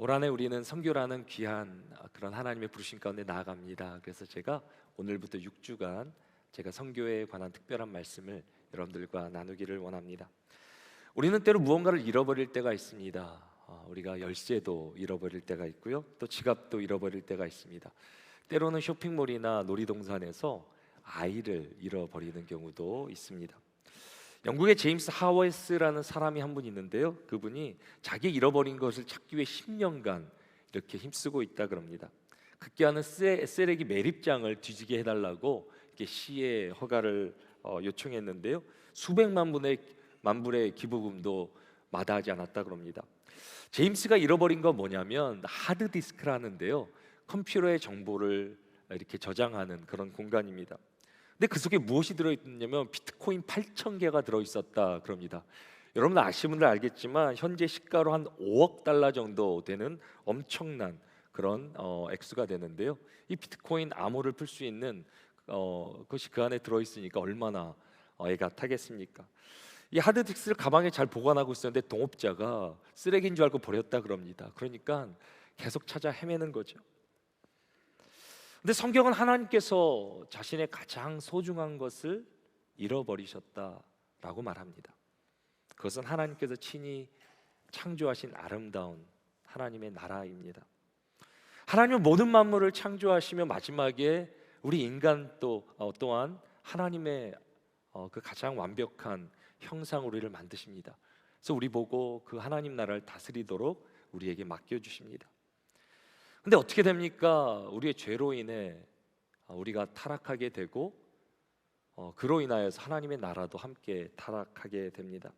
올 한해 우리는 선교라는 귀한 그런 하나님의 부르심 가운데 나아갑니다. 그래서 제가 오늘부터 6주간 제가 선교에 관한 특별한 말씀을 여러분들과 나누기를 원합니다. 우리는 때로 무언가를 잃어버릴 때가 있습니다. 우리가 열쇠도 잃어버릴 때가 있고요, 또 지갑도 잃어버릴 때가 있습니다. 때로는 쇼핑몰이나 놀이동산에서 아이를 잃어버리는 경우도 있습니다. 영국의 제임스 하워스라는 사람이 한 분 있는데요, 그분이 자기 잃어버린 것을 찾기 위해 10년간 이렇게 힘쓰고 있다 그럽니다. 급기야는 쓰레기 매립장을 뒤지게 해달라고 이렇게 시의 허가를 요청했는데요, 수백만 불의 기부금도 마다하지 않았다 그럽니다. 제임스가 잃어버린 건 뭐냐면 하드디스크라는데요, 컴퓨터의 정보를 이렇게 저장하는 그런 공간입니다. 근데 그 속에 무엇이 들어있냐면 비트코인 8,000개가 들어있었다 그럽니다. 여러분 아시는 분들 알겠지만 현재 시가로 한 5억 달러 정도 되는 엄청난 그런 액수가 되는데요, 이 비트코인 암호를 풀 수 있는 것이 그 안에 들어있으니까 얼마나 애가 타겠습니까? 이 하드디스크를 가방에 잘 보관하고 있었는데 동업자가 쓰레기인 줄 알고 버렸다 그럽니다. 그러니까 계속 찾아 헤매는 거죠. 근데 성경은 하나님께서 자신의 가장 소중한 것을 잃어버리셨다라고 말합니다. 그것은 하나님께서 친히 창조하신 아름다운 하나님의 나라입니다. 하나님은 모든 만물을 창조하시며 마지막에 우리 인간 또한 하나님의 그 가장 완벽한 형상 우리를 만드십니다. 그래서 우리 보고 그 하나님 나라를 다스리도록 우리에게 맡겨주십니다. 근데 어떻게 됩니까? 우리의 죄로 인해 우리가 타락하게 되고 그로 인하여서 하나님의 나라도 함께 타락하게 됩니다.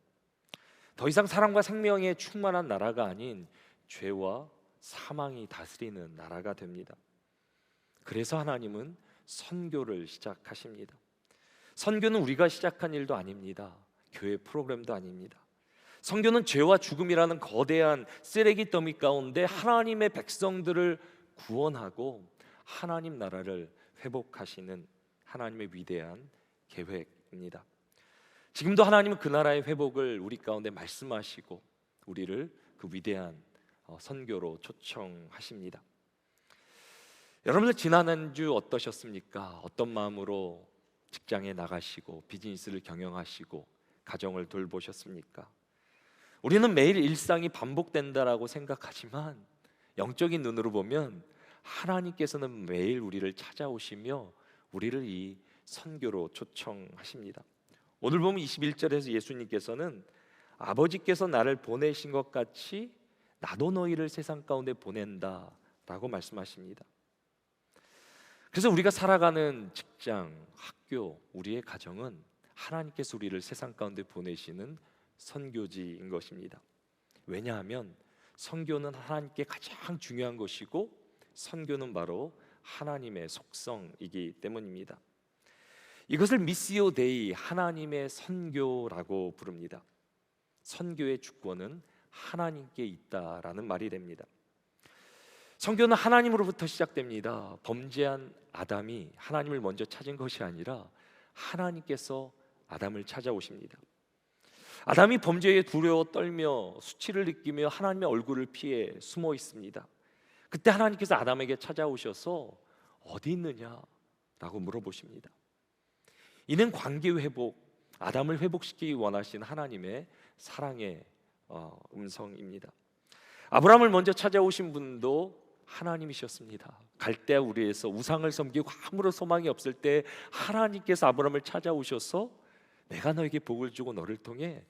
더 이상 사랑과 생명에 충만한 나라가 아닌 죄와 사망이 다스리는 나라가 됩니다. 그래서 하나님은 선교를 시작하십니다. 선교는 우리가 시작한 일도 아닙니다. 교회 프로그램도 아닙니다. 선교는 죄와 죽음이라는 거대한 쓰레기 더미 가운데 하나님의 백성들을 구원하고 하나님 나라를 회복하시는 하나님의 위대한 계획입니다. 지금도 하나님은 그 나라의 회복을 우리 가운데 말씀하시고 우리를 그 위대한 선교로 초청하십니다. 여러분들 지난 한 주 어떠셨습니까? 어떤 마음으로 직장에 나가시고 비즈니스를 경영하시고 가정을 돌보셨습니까? 우리는 매일 일상이 반복된다라고 생각하지만 영적인 눈으로 보면 하나님께서는 매일 우리를 찾아오시며 우리를 이 선교로 초청하십니다. 오늘 보면 21절에서 예수님께서는 아버지께서 나를 보내신 것 같이 나도 너희를 세상 가운데 보낸다 라고 말씀하십니다. 그래서 우리가 살아가는 직장, 학교, 우리의 가정은 하나님께서 우리를 세상 가운데 보내시는 선교지인 것입니다. 왜냐하면 선교는 하나님께 가장 중요한 것이고 선교는 바로 하나님의 속성이기 때문입니다. 이것을 미시오 데이, 하나님의 선교라고 부릅니다. 선교의 주권은 하나님께 있다라는 말이 됩니다. 선교는 하나님으로부터 시작됩니다. 범죄한 아담이 하나님을 먼저 찾은 것이 아니라 하나님께서 아담을 찾아오십니다. 아담이 범죄에 두려워 떨며 수치를 느끼며 하나님의 얼굴을 피해 숨어 있습니다. 그때 하나님께서 아담에게 찾아오셔서 어디 있느냐라고 물어보십니다. 이는 관계 회복, 아담을 회복시키기 원하신 하나님의 사랑의 음성입니다. 아브라함을 먼저 찾아오신 분도 하나님이셨습니다. 갈대아 우리에서 우상을 섬기고 아무런 소망이 없을 때 하나님께서 아브라함을 찾아오셔서 내가 너에게 복을 주고 너를 통해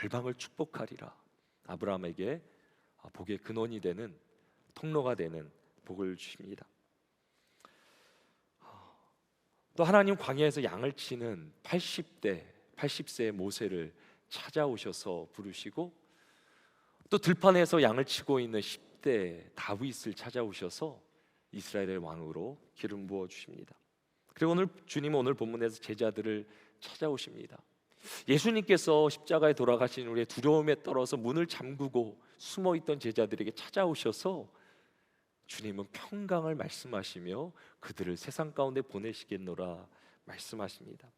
열방을 축복하리라. 아브라함에게 복의 근원이 되는 통로가 되는 복을 주십니다. 또 하나님 광야에서 양을 치는 80세의 모세를 찾아오셔서 부르시고 또 들판에서 양을 치고 있는 10대 다윗을 찾아오셔서 이스라엘의 왕으로 기름 부어 주십니다. 그리고 주님은 오늘 본문에서 제자들을 찾아오십니다. 예수님께서 십자가에 돌아가신 후에 두려움에 떨어서 문을 잠그고 숨어있던 제자들에게 찾아오셔서 주님은 평강을 말씀하시며 그들을 세상 가운데 보내시겠노라 말씀하십니다.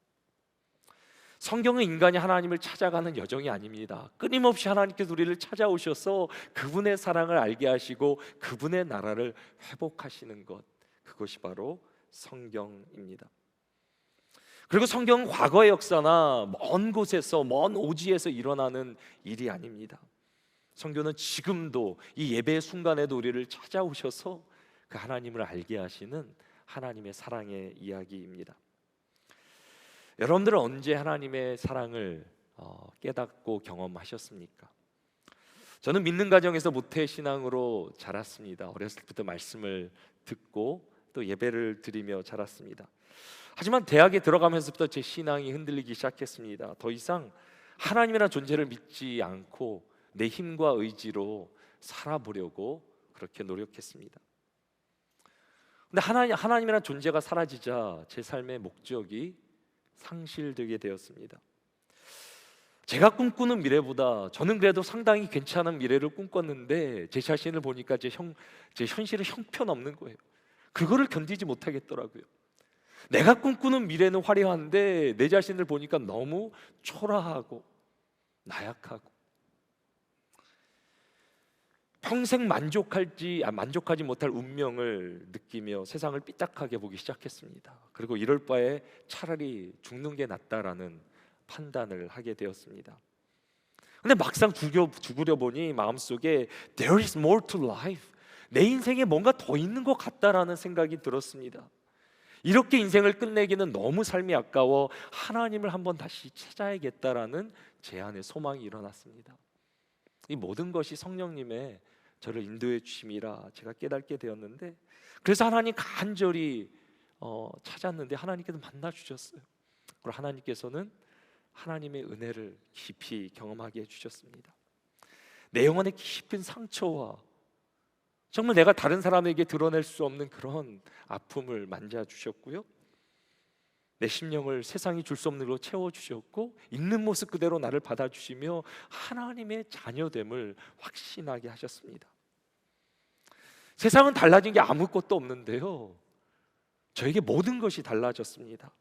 성경은 인간이 하나님을 찾아가는 여정이 아닙니다. 끊임없이 하나님께서 우리를 찾아오셔서 그분의 사랑을 알게 하시고 그분의 나라를 회복하시는 것, 그것이 바로 성경입니다. 그리고 성경은 과거의 역사나 먼 곳에서, 먼 오지에서 일어나는 일이 아닙니다. 성경은 지금도 이 예배의 순간에도 우리를 찾아오셔서 그 하나님을 알게 하시는 하나님의 사랑의 이야기입니다. 여러분들은 언제 하나님의 사랑을 깨닫고 경험하셨습니까? 저는 믿는 가정에서 모태신앙으로 자랐습니다. 어렸을 때부터 말씀을 듣고 또 예배를 드리며 자랐습니다. 하지만 대학에 들어가면서부터 제 신앙이 흔들리기 시작했습니다. 더 이상 하나님이라는 존재를 믿지 않고 내 힘과 의지로 살아보려고 그렇게 노력했습니다. 근데 하나님이라는 존재가 사라지자 제 삶의 목적이 상실되게 되었습니다. 제가 꿈꾸는 미래보다 저는 그래도 상당히 괜찮은 미래를 꿈꿨는데 제 자신을 보니까 제 현실은 형편없는 거예요. 그거를 견디지 못하겠더라고요. 내가 꿈꾸는 미래는 화려한데 내 자신을 보니까 너무 초라하고 나약하고 평생 만족하지 못할 운명을 느끼며 세상을 삐딱하게 보기 시작했습니다. 그리고 이럴 바에 차라리 죽는 게 낫다라는 판단을 하게 되었습니다. 근데 막상 죽으려 보니 마음속에 There is more to life, 내 인생에 뭔가 더 있는 것 같다라는 생각이 들었습니다. 이렇게 인생을 끝내기는 너무 삶이 아까워 하나님을 한번 다시 찾아야겠다라는 제 안에 소망이 일어났습니다. 이 모든 것이 성령님의 저를 인도해 주심이라 제가 깨닫게 되었는데, 그래서 하나님 간절히 찾았는데 하나님께서 만나 주셨어요. 그리고 하나님께서는 하나님의 은혜를 깊이 경험하게 해주셨습니다. 내 영혼의 깊은 상처와 정말 내가 다른 사람에게 드러낼 수 없는 그런 아픔을 만져주셨고요, 내 심령을 세상이 줄 수 없는 걸로 채워주셨고 있는 모습 그대로 나를 받아주시며 하나님의 자녀됨을 확신하게 하셨습니다. 세상은 달라진 게 아무것도 없는데요, 저에게 모든 것이 달라졌습니다.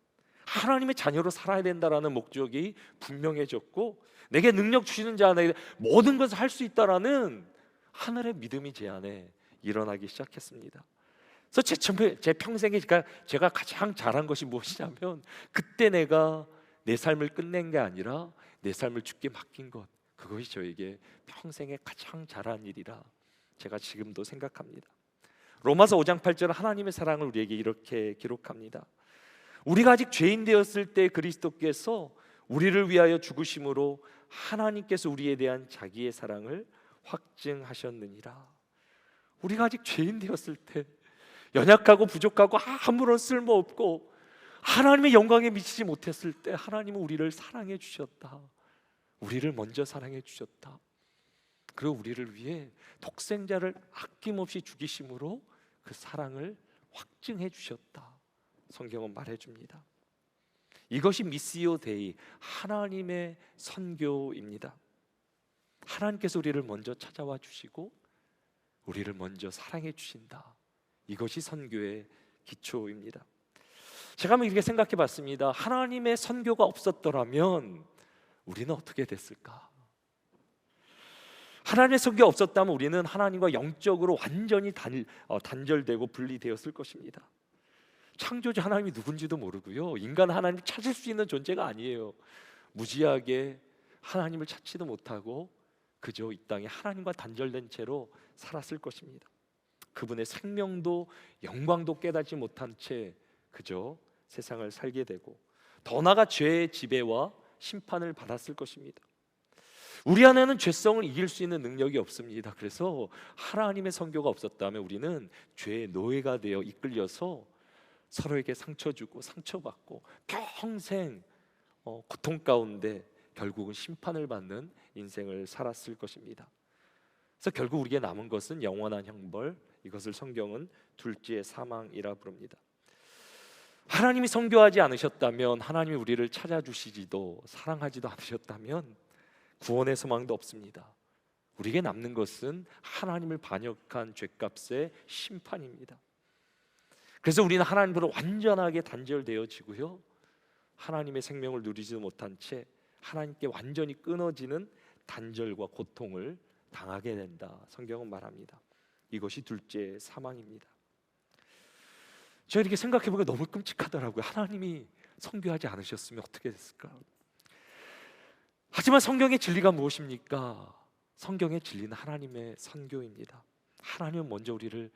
하나님의 자녀로 살아야 된다라는 목적이 분명해졌고 내게 능력 주시는 자 안에 모든 것을 할 수 있다라는 하늘의 믿음이 제 안에 일어나기 시작했습니다. 그래서 제 평생에 제가 가장 잘한 것이 무엇이냐면 그때 내가 내 삶을 끝낸 게 아니라 내 삶을 주께 맡긴 것, 그것이 저에게 평생에 가장 잘한 일이라 제가 지금도 생각합니다. 로마서 5장 8절 하나님의 사랑을 우리에게 이렇게 기록합니다. 우리가 아직 죄인 되었을 때 그리스도께서 우리를 위하여 죽으심으로 하나님께서 우리에 대한 자기의 사랑을 확증하셨느니라. 우리가 아직 죄인 되었을 때, 연약하고 부족하고 아무런 쓸모없고 하나님의 영광에 미치지 못했을 때 하나님은 우리를 사랑해 주셨다. 우리를 먼저 사랑해 주셨다. 그리고 우리를 위해 독생자를 아낌없이 죽이심으로 그 사랑을 확증해 주셨다. 성경은 말해줍니다. 이것이 미시오 데이, 하나님의 선교입니다. 하나님께서 우리를 먼저 찾아와 주시고 우리를 먼저 사랑해 주신다. 이것이 선교의 기초입니다. 제가 한번 이렇게 생각해 봤습니다. 하나님의 선교가 없었더라면 우리는 어떻게 됐을까? 하나님의 선교가 없었다면 우리는 하나님과 영적으로 완전히 단절되고 분리되었을 것입니다. 창조주 하나님이 누군지도 모르고요, 인간 하나님을 찾을 수 있는 존재가 아니에요. 무지하게 하나님을 찾지도 못하고 그저 이 땅에 하나님과 단절된 채로 살았을 것입니다. 그분의 생명도 영광도 깨닫지 못한 채 그저 세상을 살게 되고 더 나아가 죄의 지배와 심판을 받았을 것입니다. 우리 안에는 죄성을 이길 수 있는 능력이 없습니다. 그래서 하나님의 선교가 없었다면 우리는 죄의 노예가 되어 이끌려서 서로에게 상처 주고 상처받고 평생 고통 가운데 결국은 심판을 받는 인생을 살았을 것입니다. 그래서 결국 우리에게 남은 것은 영원한 형벌, 이것을 성경은 둘째의 사망이라 부릅니다. 하나님이 선교하지 않으셨다면, 하나님이 우리를 찾아주시지도 사랑하지도 않으셨다면 구원의 소망도 없습니다. 우리에게 남는 것은 하나님을 반역한 죄값의 심판입니다. 그래서 우리는 하나님으로 완전하게 단절되어지고요, 하나님의 생명을 누리지도 못한 채 하나님께 완전히 끊어지는 단절과 고통을 당하게 된다. 성경은 말합니다. 이것이 둘째 사망입니다. 제가 이렇게 생각해보니까 너무 끔찍하더라고요. 하나님이 선교하지 않으셨으면 어떻게 됐을까? 하지만 성경의 진리가 무엇입니까? 성경의 진리는 하나님의 선교입니다. 하나님은 먼저 우리를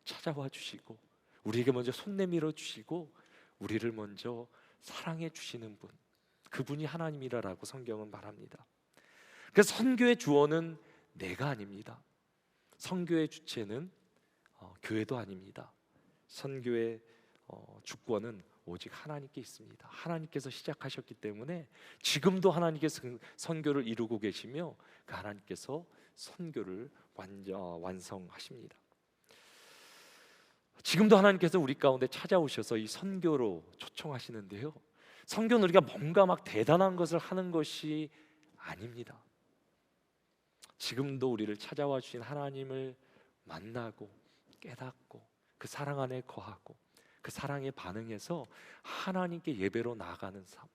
찾아와 주시고 우리에게 먼저 손 내밀어 주시고 우리를 먼저 사랑해 주시는 분, 그분이 하나님이라고 성경은 말합니다. 그래서 선교의 주어는 내가 아닙니다. 선교의 주체는 교회도 아닙니다. 선교의 주권은 오직 하나님께 있습니다. 하나님께서 시작하셨기 때문에 지금도 하나님께서 선교를 이루고 계시며 그 하나님께서 선교를 완성하십니다. 지금도 하나님께서 우리 가운데 찾아오셔서 이 선교로 초청하시는데요, 선교는 우리가 뭔가 막 대단한 것을 하는 것이 아닙니다. 지금도 우리를 찾아와 주신 하나님을 만나고 깨닫고 그 사랑 안에 거하고 그 사랑에 반응해서 하나님께 예배로 나아가는 삶,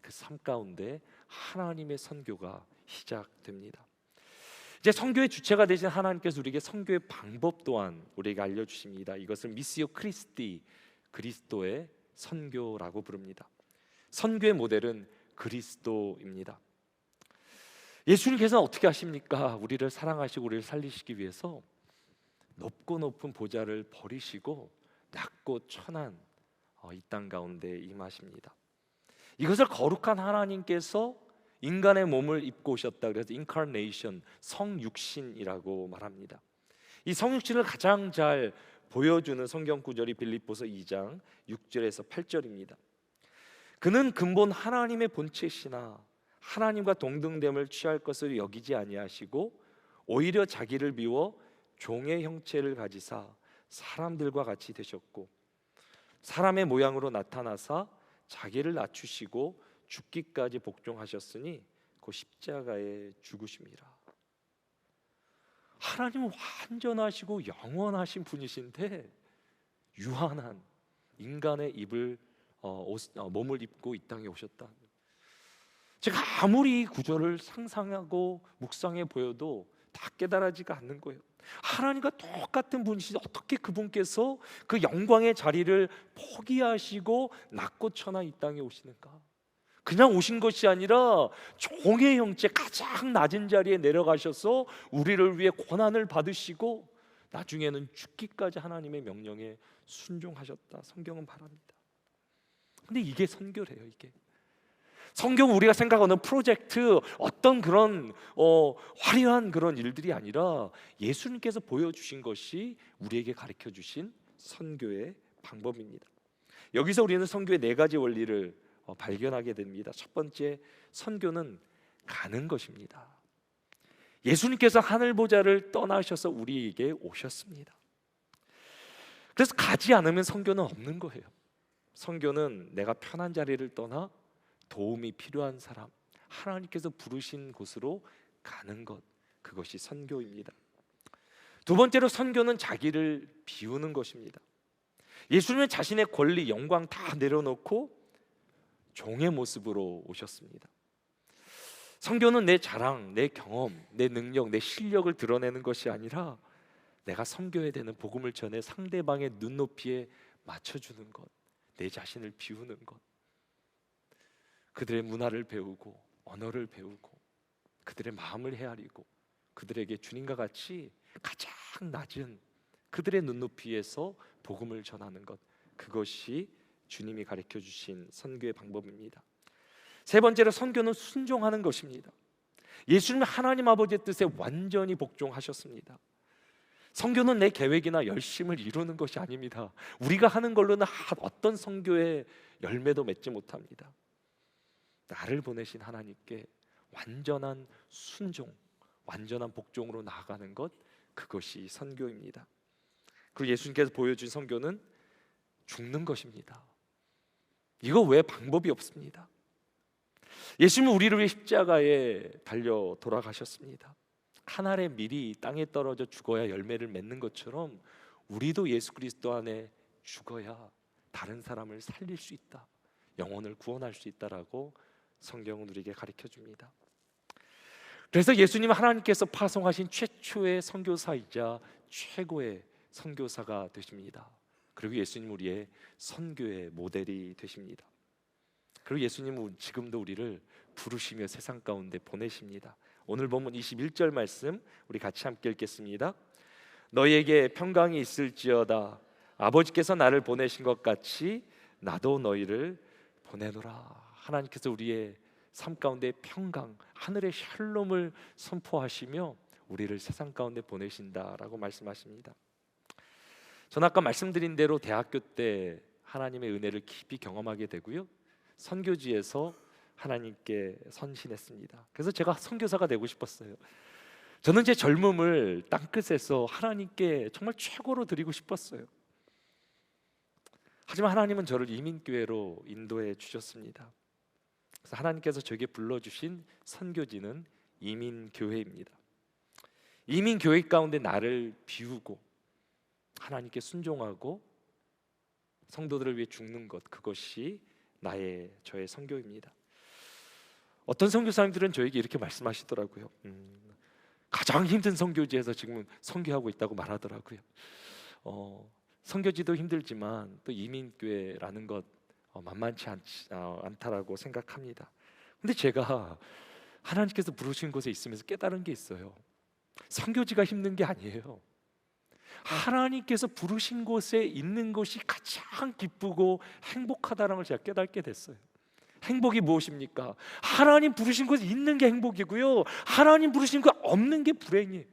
그 삶 가운데 하나님의 선교가 시작됩니다. 이제 선교의 주체가 되신 하나님께서 우리에게 선교의 방법 또한 우리에게 알려주십니다. 이것을 미시오 크리스티, 그리스도의 선교라고 부릅니다. 선교의 모델은 그리스도입니다. 예수님께서는 어떻게 하십니까? 우리를 사랑하시고 우리를 살리시기 위해서 높고 높은 보좌를 버리시고 낮고 천한 이 땅 가운데 임하십니다. 이것을 거룩한 하나님께서 인간의 몸을 입고 오셨다. 그래서 인카네이션, 성육신이라고 말합니다. 이 성육신을 가장 잘 보여주는 성경 구절이 빌립보서 2장 6절에서 8절입니다. 그는 근본 하나님의 본체시나 하나님과 동등됨을 취할 것을 여기지 아니하시고 오히려 자기를 비워 종의 형체를 가지사 사람들과 같이 되셨고 사람의 모양으로 나타나사 자기를 낮추시고 죽기까지 복종하셨으니 그 십자가에 죽으심이라. 하나님은 완전하시고 영원하신 분이신데 유한한 인간의 몸을 입고 이 땅에 오셨다. 제가 아무리 이 구절을 상상하고 묵상해 보여도 다 깨달아지가 않는 거예요. 하나님과 똑같은 분이시지 어떻게 그분께서 그 영광의 자리를 포기하시고 낮고 천하 이 땅에 오시는가? 그냥 오신 것이 아니라 종의 형체 가장 낮은 자리에 내려가셔서 우리를 위해 고난을 받으시고 나중에는 죽기까지 하나님의 명령에 순종하셨다. 성경은 말합니다. 근데 이게 선교래요. 이게 성경은 우리가 생각하는 프로젝트, 어떤 그런 화려한 그런 일들이 아니라 예수님께서 보여주신 것이 우리에게 가르쳐 주신 선교의 방법입니다. 여기서 우리는 선교의 네 가지 원리를 발견하게 됩니다. 첫 번째, 선교는 가는 것입니다. 예수님께서 하늘 보좌를 떠나셔서 우리에게 오셨습니다. 그래서 가지 않으면 선교는 없는 거예요. 선교는 내가 편한 자리를 떠나 도움이 필요한 사람, 하나님께서 부르신 곳으로 가는 것, 그것이 선교입니다. 두 번째로 선교는 자기를 비우는 것입니다. 예수님은 자신의 권리, 영광 다 내려놓고 종의 모습으로 오셨습니다. 선교는 내 자랑, 내 경험, 내 능력, 내 실력을 드러내는 것이 아니라 내가 선교해야 되는 복음을 전해 상대방의 눈높이에 맞춰주는 것, 내 자신을 비우는 것, 그들의 문화를 배우고 언어를 배우고 그들의 마음을 헤아리고 그들에게 주님과 같이 가장 낮은 그들의 눈높이에서 복음을 전하는 것, 그것이 주님이 가르쳐 주신 선교의 방법입니다. 세 번째로 선교는 순종하는 것입니다. 예수님은 하나님 아버지의 뜻에 완전히 복종하셨습니다. 선교는 내 계획이나 열심을 이루는 것이 아닙니다. 우리가 하는 걸로는 어떤 선교의 열매도 맺지 못합니다. 나를 보내신 하나님께 완전한 순종, 완전한 복종으로 나아가는 것, 그것이 선교입니다. 그리고 예수님께서 보여준 선교는 죽는 것입니다. 이거 외에 방법이 없습니다. 예수님은 우리를 위해 십자가에 달려 돌아가셨습니다. 한 알의 밀이 땅에 떨어져 죽어야 열매를 맺는 것처럼 우리도 예수 그리스도 안에 죽어야 다른 사람을 살릴 수 있다. 영혼을 구원할 수 있다라고 성경은 우리에게 가르쳐 줍니다. 그래서 예수님은 하나님께서 파송하신 최초의 선교사이자 최고의 선교사가 되십니다. 그리고 예수님은 우리의 선교의 모델이 되십니다. 그리고 예수님은 지금도 우리를 부르시며 세상 가운데 보내십니다. 오늘 본문 21절 말씀 우리 같이 함께 읽겠습니다. 너희에게 평강이 있을지어다. 아버지께서 나를 보내신 것 같이 나도 너희를 보내노라. 하나님께서 우리의 삶 가운데 평강, 하늘의 샬롬을 선포하시며 우리를 세상 가운데 보내신다라고 말씀하십니다. 저는 아까 말씀드린 대로 대학교 때 하나님의 은혜를 깊이 경험하게 되고요, 선교지에서 하나님께 선신했습니다. 그래서 제가 선교사가 되고 싶었어요. 저는 제 젊음을 땅끝에서 하나님께 정말 최고로 드리고 싶었어요. 하지만 하나님은 저를 이민교회로 인도해 주셨습니다. 그래서 하나님께서 저에게 불러주신 선교지는 이민교회입니다. 이민교회 가운데 나를 비우고 하나님께 순종하고 성도들을 위해 죽는 것, 그것이 저의 선교입니다. 어떤 선교사님들은 저에게 이렇게 말씀하시더라고요. 가장 힘든 선교지에서 지금 선교하고 있다고 말하더라고요. 선교지도 힘들지만 또 이민교회라는 것 만만치 않다라고 생각합니다. 근데 제가 하나님께서 부르신 곳에 있으면서 깨달은 게 있어요. 선교지가 힘든 게 아니에요. 하나님께서 부르신 곳에 있는 것이 가장 기쁘고 행복하다는 걸 제가 깨닫게 됐어요. 행복이 무엇입니까? 하나님 부르신 곳에 있는 게 행복이고요, 하나님 부르신 곳 없는 게 불행이에요.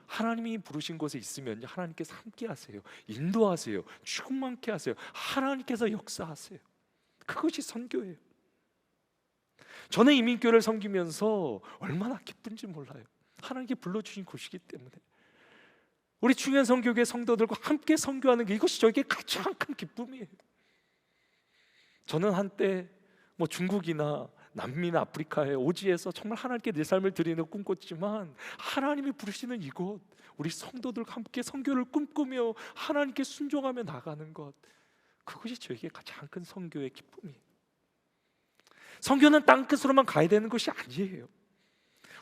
하나님이 부르신 곳에 있으면 하나님께서 함께 하세요, 인도하세요, 충만케 하세요, 하나님께서 역사하세요. 그것이 선교예요. 저는 이민교회를 섬기면서 얼마나 기쁜지 몰라요. 하나님께 불러주신 곳이기 때문에. 우리 중요한 선교회 성도들과 함께 선교하는 게, 이것이 저에게 가장 큰 기쁨이에요. 저는 한때 중국이나 남미나 아프리카의 오지에서 정말 하나님께 내 삶을 드리는 꿈꿨지만, 하나님이 부르시는 이곳, 우리 성도들과 함께 선교를 꿈꾸며 하나님께 순종하며 나가는 것, 그것이 저에게 가장 큰 선교의 기쁨이에요. 선교는 땅끝으로만 가야 되는 것이 아니에요.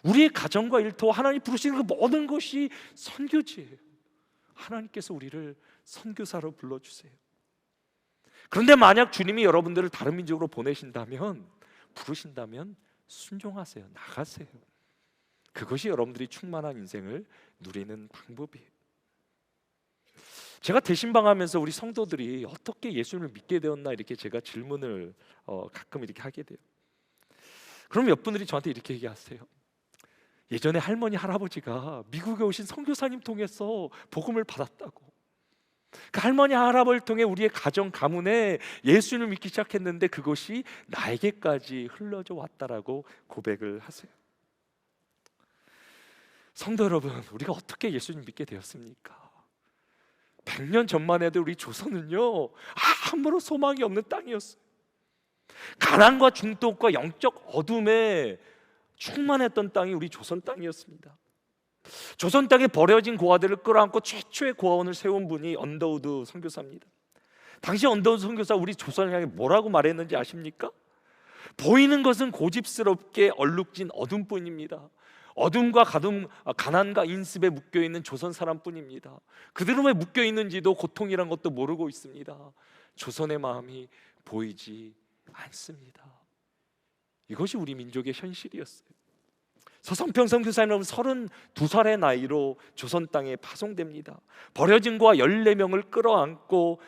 우리의 가정과 일터, 하나님 부르시는 그 모든 것이 선교지예요. 하나님께서 우리를 선교사로 불러주세요. 그런데 만약 주님이 여러분들을 다른 민족으로 부르신다면 순종하세요. 나가세요. 그것이 여러분들이 충만한 인생을 누리는 방법이에요. 제가 대신방하면서 우리 성도들이 어떻게 예수님을 믿게 되었나, 이렇게 제가 질문을 가끔 이렇게 하게 돼요. 그럼 몇 분들이 저한테 이렇게 얘기하세요. 예전에 할머니 할아버지가 미국에 오신 선교사님 통해서 복음을 받았다고. 그 할머니 할아버지를 통해 우리의 가정 가문에 예수님을 믿기 시작했는데 그것이 나에게까지 흘러져 왔다라고 고백을 하세요. 성도 여러분, 우리가 어떻게 예수님 믿게 되었습니까? 100년 전만 해도 우리 조선은요, 아무런 소망이 없는 땅이었어요. 가난과 중독과 영적 어둠에 충만했던 땅이 우리 조선 땅이었습니다. 조선 땅에 버려진 고아들을 끌어안고 최초의 고아원을 세운 분이 언더우드 선교사입니다. 당시 언더우드 선교사 우리 조선을 향해 뭐라고 말했는지 아십니까? 보이는 것은 고집스럽게 얼룩진 어둠뿐입니다. 어둠과 가난과 인습에 묶여있는 조선 사람뿐입니다. 그들은 왜 묶여있는지도, 고통이란 것도 모르고 있습니다. 조선의 마음이 보이지 않습니다. 이것이 우리 민족의 현실이었어요. 서성평 선교사님은 32살의 나이로 조선 땅에 파송됩니다. 버려진 고아 14명을 끌어안고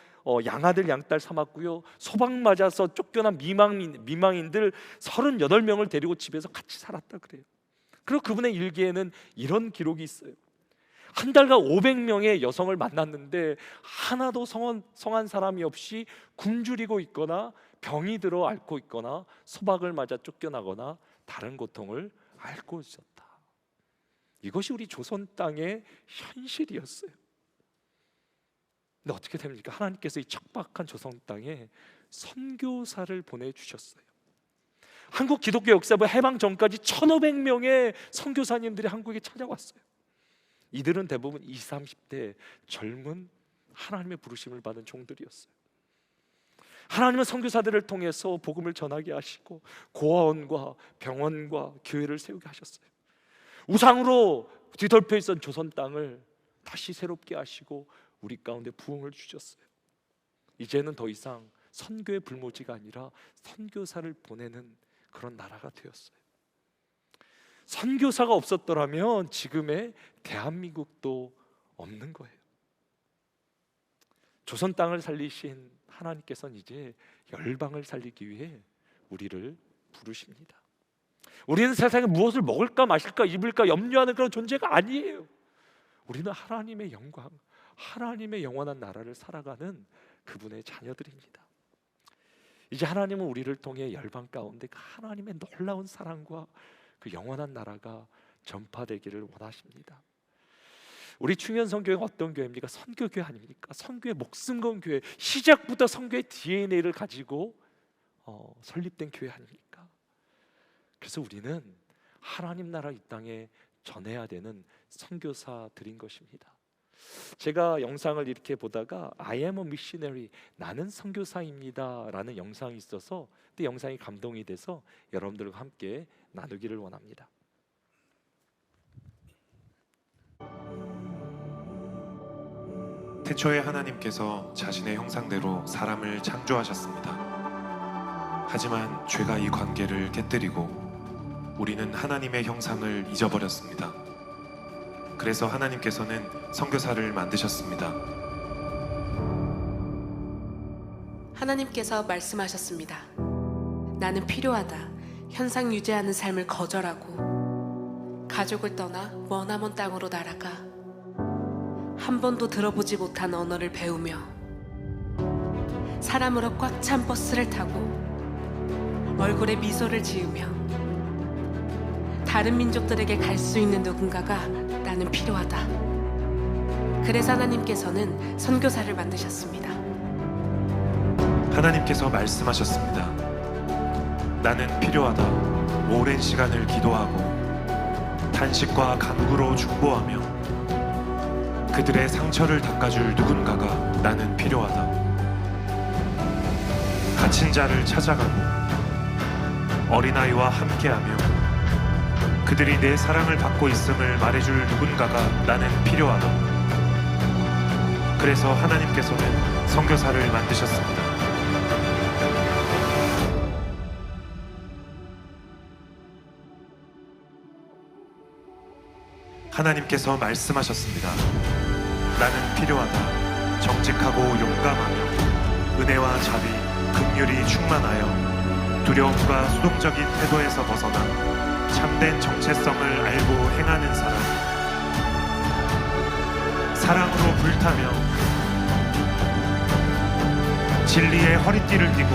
양아들 양딸 삼았고요, 소방 맞아서 쫓겨난 미망인들 38명을 데리고 집에서 같이 살았다 그래요. 그리고 그분의 일기에는 이런 기록이 있어요. 한 달간 500명의 여성을 만났는데 하나도 성한 사람이 없이 굶주리고 있거나 병이 들어 앓고 있거나 소박을 맞아 쫓겨나거나 다른 고통을 앓고 있었다. 이것이 우리 조선 땅의 현실이었어요. 근데 어떻게 됩니까? 하나님께서 이 척박한 조선 땅에 선교사를 보내주셨어요. 한국 기독교 역사부 해방 전까지 1500명의 선교사님들이 한국에 찾아왔어요. 이들은 대부분 20, 30대 젊은 하나님의 부르심을 받은 종들이었어요. 하나님은 선교사들을 통해서 복음을 전하게 하시고 고아원과 병원과 교회를 세우게 하셨어요. 우상으로 뒤덮여 있던 조선 땅을 다시 새롭게 하시고 우리 가운데 부흥을 주셨어요. 이제는 더 이상 선교의 불모지가 아니라 선교사를 보내는 그런 나라가 되었어요. 선교사가 없었더라면 지금의 대한민국도 없는 거예요. 조선 땅을 살리신 하나님께서는 이제 열방을 살리기 위해 우리를 부르십니다. 우리는 세상에 무엇을 먹을까 마실까 입을까 염려하는 그런 존재가 아니에요. 우리는 하나님의 영광, 하나님의 영원한 나라를 살아가는 그분의 자녀들입니다. 이제 하나님은 우리를 통해 열방 가운데 그 하나님의 놀라운 사랑과 그 영원한 나라가 전파되기를 원하십니다. 우리 충현선교회가 어떤 교회입니까? 선교교회 아닙니까? 선교의 목숨 건 교회, 시작부터 선교의 DNA를 가지고 설립된 교회 아닙니까? 그래서 우리는 하나님 나라 이 땅에 전해야 되는 선교사들인 것입니다. 제가 영상을 이렇게 보다가 I am a missionary, 나는 선교사입니다 라는 영상이 있어서 그 영상이 감동이 돼서 여러분들과 함께 나누기를 원합니다. 태초에 하나님께서 자신의 형상대로 사람을 창조하셨습니다. 하지만 죄가 이 관계를 깨뜨리고 우리는 하나님의 형상을 잊어버렸습니다. 그래서 하나님께서는 선교사를 만드셨습니다. 하나님께서 말씀하셨습니다. 나는 필요하다. 현상 유지하는 삶을 거절하고 가족을 떠나 머나먼 땅으로 날아가 한 번도 들어보지 못한 언어를 배우며 사람으로 꽉 찬 버스를 타고 얼굴에 미소를 지으며 다른 민족들에게 갈 수 있는 누군가가 나는 필요하다. 그래서 하나님께서는 선교사를 만드셨습니다. 하나님께서 말씀하셨습니다. 나는 필요하다. 오랜 시간을 기도하고 탄식과 간구로 중보하며 그들의 상처를 닦아줄 누군가가 나는 필요하다. 갇힌 자를 찾아가고 어린아이와 함께하며 그들이 내 사랑을 받고 있음을 말해줄 누군가가 나는 필요하다. 그래서 하나님께서는 선교사를 만드셨습니다. 하나님께서 말씀하셨습니다. 나는 필요하다. 정직하고 용감하며 은혜와 자비, 긍휼이 충만하여 두려움과 수동적인 태도에서 벗어나 참된 정체성을 알고 행하는 사람, 사랑으로 불타며 진리의 허리띠를 띠고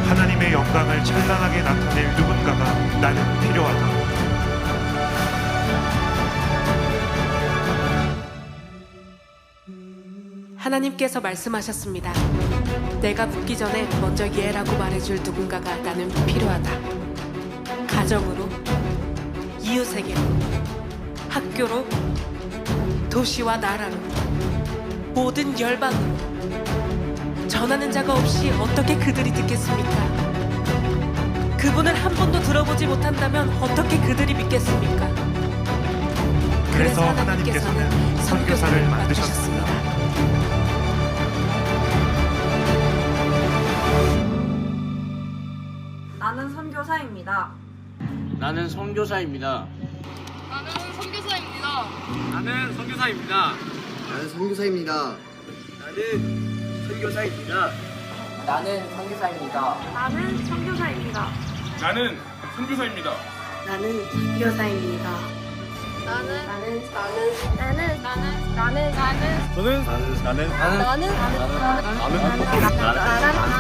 하나님의 영광을 찬란하게 나타낼 누군가가 나는 필요하다. 하나님께서 말씀하셨습니다. 내가 묻기 전에 먼저 예라고 말해줄 누군가가 나는 필요하다. 가정으로, 이웃에게, 학교로, 도시와 나라로, 모든 열방으로 전하는 자가 없이 어떻게 그들이 듣겠습니까? 그분을 한 번도 들어보지 못한다면 어떻게 그들이 믿겠습니까? 그래서 하나님께서는 선교사를 만드셨습니다. 나는 선교사입니다. 나는 선교사입니다. 나는 선교사입니다. 나는 선교사입니다. 나는 선교사입니다. 나는 선교사입니다. 나는 선교사입니다. 나는 선교사입니다. 나는 선교사입니다. 나는 선교사입니다.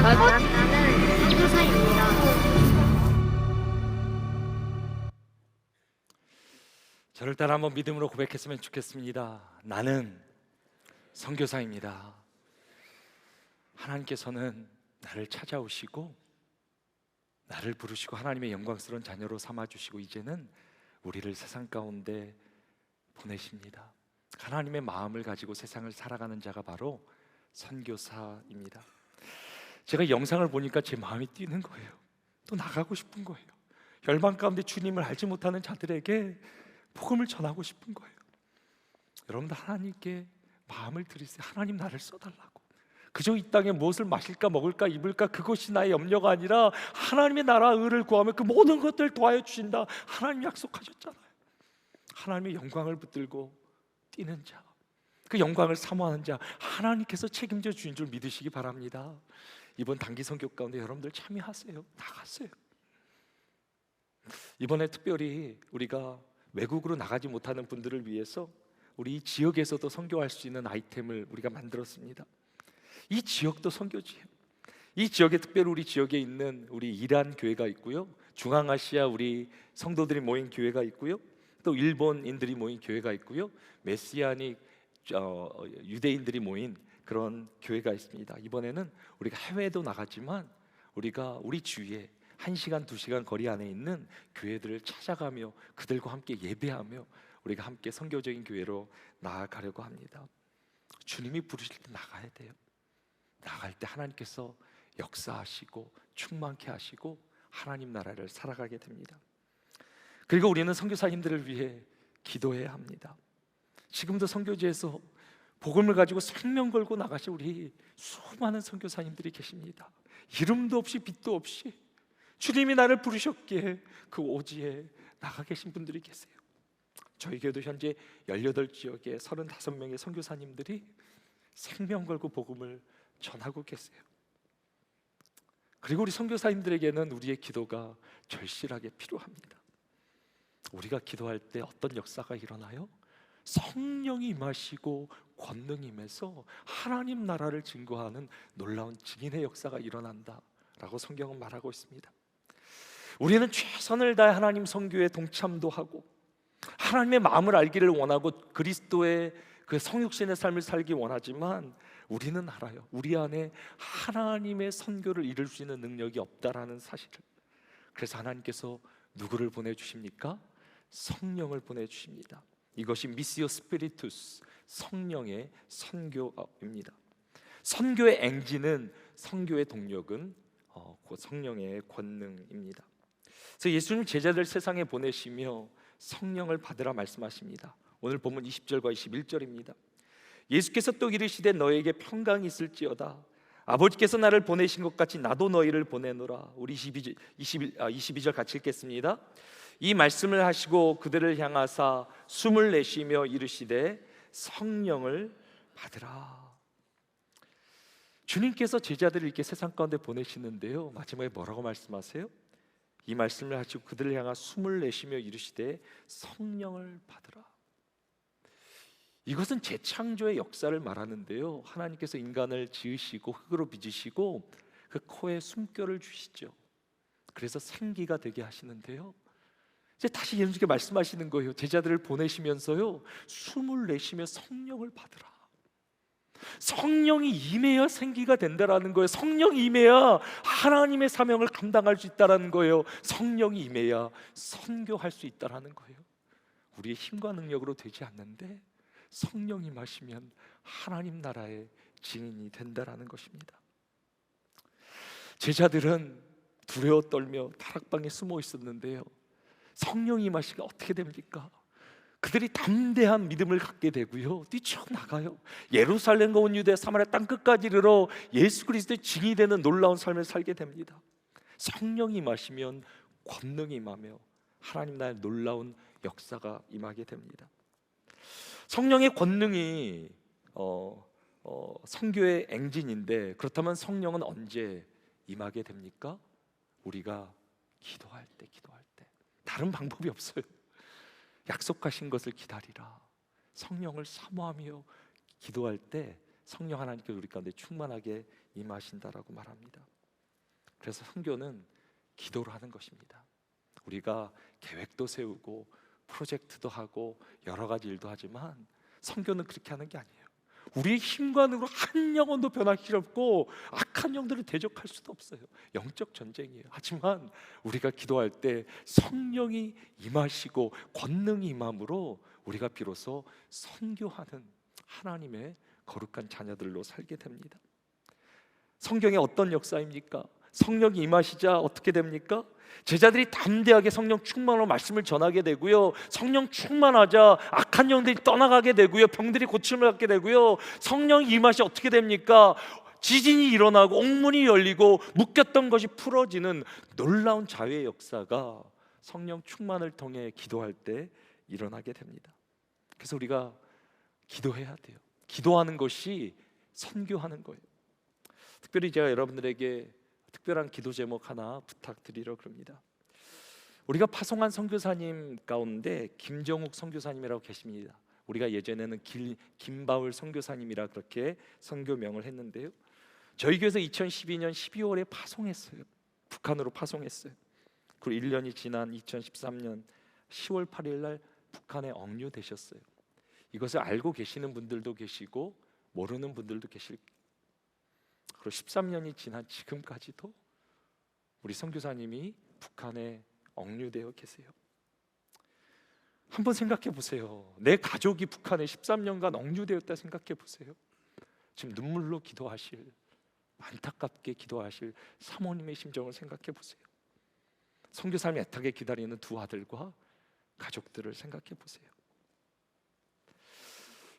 나는 선교사입니다. 저를 따라 한번 믿음으로 고백했으면 좋겠습니다. 나는 선교사입니다. 하나님께서는 나를 찾아오시고 나를 부르시고 하나님의 영광스러운 자녀로 삼아주시고 이제는 우리를 세상 가운데 보내십니다. 하나님의 마음을 가지고 세상을 살아가는 자가 바로 선교사입니다. 제가 영상을 보니까 제 마음이 뛰는 거예요. 또 나가고 싶은 거예요. 열방 가운데 주님을 알지 못하는 자들에게 복음을 전하고 싶은 거예요. 여러분들 하나님께 마음을 들이세요. 하나님 나를 써달라고. 그저 이 땅에 무엇을 마실까 먹을까 입을까 그것이 나의 염려가 아니라 하나님의 나라 의를 구하면 그 모든 것들 도와여 주신다. 하나님 약속하셨잖아요. 하나님의 영광을 붙들고 뛰는 자, 그 영광을 사모하는 자, 하나님께서 책임져 주신 줄 믿으시기 바랍니다. 이번 단기 선교 가운데 여러분들 참여하세요. 나가세요. 이번에 특별히 우리가 외국으로 나가지 못하는 분들을 위해서 우리 이 지역에서도 선교할 수 있는 아이템을 우리가 만들었습니다. 이 지역도 선교지예요. 이 지역에 특별히 우리 지역에 있는 우리 이란 교회가 있고요, 중앙아시아 우리 성도들이 모인 교회가 있고요, 또 일본인들이 모인 교회가 있고요, 메시아닉 유대인들이 모인 그런 교회가 있습니다. 이번에는 우리가 해외도 나가지만 우리가 우리 주위에 1시간, 2시간 거리 안에 있는 교회들을 찾아가며 그들과 함께 예배하며 우리가 함께 선교적인 교회로 나아가려고 합니다. 주님이 부르실 때 나가야 돼요. 나갈 때 하나님께서 역사하시고 충만케 하시고 하나님 나라를 살아가게 됩니다. 그리고 우리는 선교사님들을 위해 기도해야 합니다. 지금도 선교지에서 복음을 가지고 생명 걸고 나가신 우리 수많은 선교사님들이 계십니다. 이름도 없이 빛도 없이 주님이 나를 부르셨기에 그 오지에 나가 계신 분들이 계세요. 저희 교회도 현재 18지역에 35명의 선교사님들이 생명 걸고 복음을 전하고 계세요. 그리고 우리 선교사님들에게는 우리의 기도가 절실하게 필요합니다. 우리가 기도할 때 어떤 역사가 일어나요? 성령이 임하시고 권능이 임해서 하나님 나라를 증거하는 놀라운 증인의 역사가 일어난다라고 성경은 말하고 있습니다. 우리는 최선을 다해 하나님 선교에 동참도 하고 하나님의 마음을 알기를 원하고 그리스도의 그 성육신의 삶을 살기 원하지만 우리는 알아요. 우리 안에 하나님의 선교를 이룰 수 있는 능력이 없다라는 사실을. 그래서 하나님께서 누구를 보내주십니까? 성령을 보내주십니다. 이것이 미시오 스피리투스, 성령의 선교입니다. 선교의 엔진은, 선교의 동력은 그 성령의 권능입니다. 그래서 예수님 제자들 세상에 보내시며 성령을 받으라 말씀하십니다. 오늘 본문 20절과 21절입니다. 예수께서 또 이르시되 너에게 평강이 있을지어다. 아버지께서 나를 보내신 것 같이 나도 너희를 보내노라. 우리 22절 같이 읽겠습니다. 이 말씀을 하시고 그들을 향하사 숨을 내쉬며 이르시되 성령을 받으라. 주님께서 제자들을 이렇게 세상 가운데 보내시는데요, 마지막에 뭐라고 말씀하세요? 이 말씀을 하시고 그들을 향하 숨을 내쉬며 이르시되 성령을 받으라. 이것은 재창조의 역사를 말하는데요, 하나님께서 인간을 지으시고 흙으로 빚으시고 그 코에 숨결을 주시죠. 그래서 생기가 되게 하시는데요, 이제 다시 예수님께 말씀하시는 거예요. 제자들을 보내시면서요, 숨을 내쉬며 성령을 받으라. 성령이 임해야 생기가 된다라는 거예요. 성령이 임해야 하나님의 사명을 감당할 수 있다라는 거예요. 성령이 임해야 선교할 수 있다라는 거예요. 우리의 힘과 능력으로 되지 않는데 성령이 임하시면 하나님 나라의 증인이 된다라는 것입니다. 제자들은 두려워 떨며 다락방에 숨어 있었는데요, 성령이 임하시니까 어떻게 됩니까? 그들이 담대한 믿음을 갖게 되고요, 뛰쳐나가요. 예루살렘과 온 유대 사마리아 땅끝까지 이르러 예수 그리스도의 증인이 되는 놀라운 삶을 살게 됩니다. 성령이 임하시면 권능이 임하며 하나님 나라의 놀라운 역사가 임하게 됩니다. 성령의 권능이 선교의 엔진인데, 그렇다면 성령은 언제 임하게 됩니까? 우리가 기도할 때. 다른 방법이 없어요. 약속하신 것을 기다리라. 성령을 사모하며 기도할 때 성령 하나님께서 우리 가운데 충만하게 임하신다라고 말합니다. 그래서 선교는 기도로 하는 것입니다. 우리가 계획도 세우고 프로젝트도 하고 여러 가지 일도 하지만 선교는 그렇게 하는 게 아니에요. 우리의 힘과 능으로 한 영혼도 변하기 싫었고 악한 영들을 대적할 수도 없어요. 영적 전쟁이에요. 하지만 우리가 기도할 때 성령이 임하시고 권능이 임함으로 우리가 비로소 선교하는 하나님의 거룩한 자녀들로 살게 됩니다. 성경의 어떤 역사입니까? 성령이 임하시자 어떻게 됩니까? 제자들이 담대하게 성령 충만으로 말씀을 전하게 되고요, 성령 충만하자 악한 영들이 떠나가게 되고요, 병들이 고침을 받게 되고요, 성령이 임하시 어떻게 됩니까? 지진이 일어나고 옥문이 열리고 묶였던 것이 풀어지는 놀라운 자유의 역사가 성령 충만을 통해 기도할 때 일어나게 됩니다. 그래서 우리가 기도해야 돼요. 기도하는 것이 선교하는 거예요. 특별히 제가 여러분들에게 특별한 기도 제목 하나 부탁드리려고 합니다. 우리가 파송한 선교사님 가운데 김정욱 선교사님이라고 계십니다. 우리가 예전에는 김바울 선교사님이라 그렇게 선교명을 했는데요, 저희 교회에서 2012년 12월에 파송했어요. 북한으로 파송했어요. 그리고 1년이 지난 2013년 10월 8일 날 북한에 억류되셨어요. 이것을 알고 계시는 분들도 계시고 모르는 분들도 계실 거예요. 그리고 13년이 지난 지금까지도 우리 선교사님이 북한에 억류되어 계세요. 한번 생각해 보세요. 내 가족이 북한에 13년간 억류되었다 생각해 보세요. 지금 눈물로 기도하실, 안타깝게 기도하실 사모님의 심정을 생각해 보세요. 선교사님이 애타게 기다리는 두 아들과 가족들을 생각해 보세요.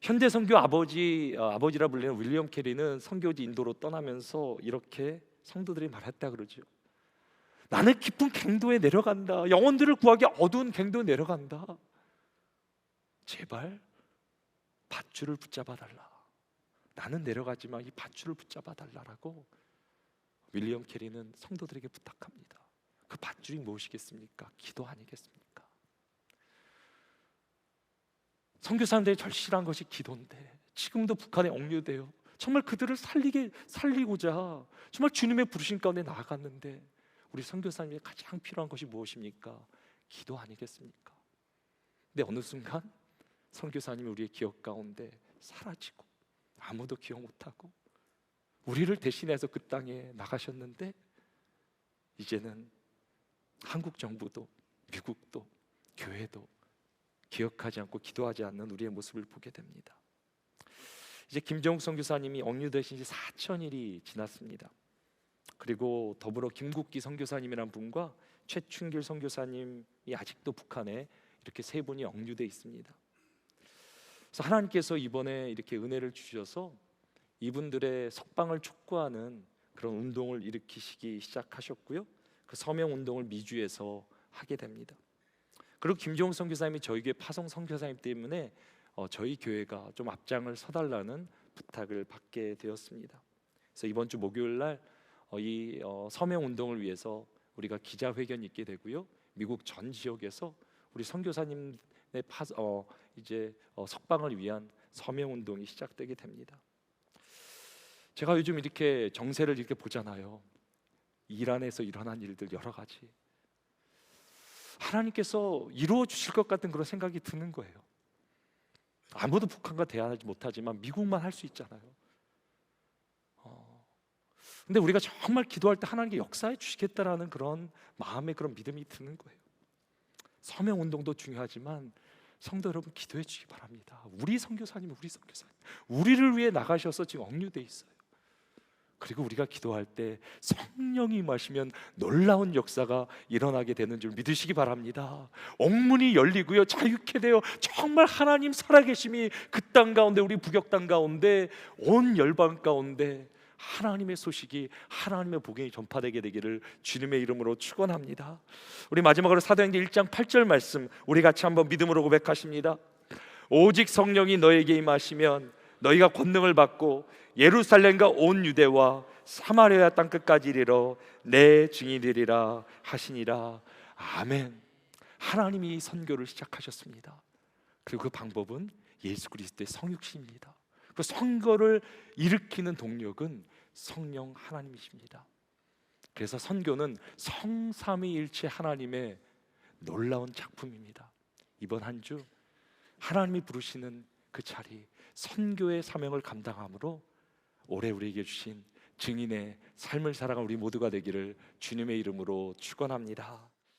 현대 선교 아버지라 불리는 윌리엄 캐리는 선교지 인도로 떠나면서 이렇게 성도들이 말했다 그러죠. 나는 깊은 갱도에 내려간다. 영혼들을 구하기 어두운 갱도에 내려간다. 제발 밧줄을 붙잡아 달라. 나는 내려가지만 이 밧줄을 붙잡아 달라라고 윌리엄 캐리는 성도들에게 부탁합니다. 그 밧줄이 무엇이겠습니까? 기도 아니겠습니까? 선교사님들의 절실한 것이 기도인데 지금도 북한에 억류돼요. 정말 그들을 살리고자 정말 주님의 부르심 가운데 나아갔는데 우리 선교사님이 가장 필요한 것이 무엇입니까? 기도 아니겠습니까? 근데 어느 순간 선교사님이 우리의 기억 가운데 사라지고 아무도 기억 못하고 우리를 대신해서 그 땅에 나가셨는데 이제는 한국 정부도 미국도 교회도 기억하지 않고 기도하지 않는 우리의 모습을 보게 됩니다. 이제 김정욱 선교사님이 억류되신 지 4,000일이 지났습니다. 그리고 더불어 김국기 선교사님이란 분과 최춘길 선교사님이 아직도 북한에 이렇게 세 분이 억류돼 있습니다. 그래서 하나님께서 이번에 이렇게 은혜를 주셔서 이분들의 석방을 촉구하는 그런 운동을 일으키시기 시작하셨고요, 그 서명 운동을 미주에서 하게 됩니다. 그리고 김종욱 선교사님이 저희 교회 파송 선교사님 때문에 저희 교회가 좀 앞장을 서달라는 부탁을 받게 되었습니다. 그래서 이번 주 목요일 날 이 서명 운동을 위해서 우리가 기자회견이 있게 되고요, 미국 전 지역에서 우리 선교사님의 석방을 위한 서명 운동이 시작되게 됩니다. 제가 요즘 이렇게 정세를 이렇게 보잖아요. 이란에서 일어난 일들 여러 가지, 하나님께서 이루어 주실 것 같은 그런 생각이 드는 거예요. 아무도 북한과 대화하지 못하지만 미국만 할 수 있잖아요. 근데 우리가 정말 기도할 때 하나님께 역사해 주시겠다라는 그런 마음의 그런 믿음이 드는 거예요. 서명 운동도 중요하지만 성도 여러분 기도해 주시기 바랍니다. 우리 선교사님, 우리를 위해 나가셔서 지금 억류돼 있어요. 그리고 우리가 기도할 때 성령이 임하시면 놀라운 역사가 일어나게 되는 줄 믿으시기 바랍니다. 옥문이 열리고요, 자유케 되어 정말 하나님 살아계심이 그 땅 가운데, 우리 북역 땅 가운데, 온 열방 가운데 하나님의 소식이, 하나님의 복음이 전파되게 되기를 주님의 이름으로 축원합니다. 우리 마지막으로 사도행전 1장 8절 말씀 우리 같이 한번 믿음으로 고백하십니다. 오직 성령이 너에게 임하시면 너희가 권능을 받고 예루살렘과 온 유대와 사마리아 땅 끝까지 이르러 내 증인이리라 하시니라. 아멘. 하나님이 선교를 시작하셨습니다. 그리고 그 방법은 예수 그리스도의 성육신입니다. 그 선교를 일으키는 동력은 성령 하나님이십니다. 그래서 선교는 성삼위일체 하나님의 놀라운 작품입니다. 이번 한 주 하나님이 부르시는 그 자리, 선교의 사명을 감당함으로 올해 우리에게 주신 증인의 삶을 살아가는 우리 모두가 되기를 주님의 이름으로 축원합니다.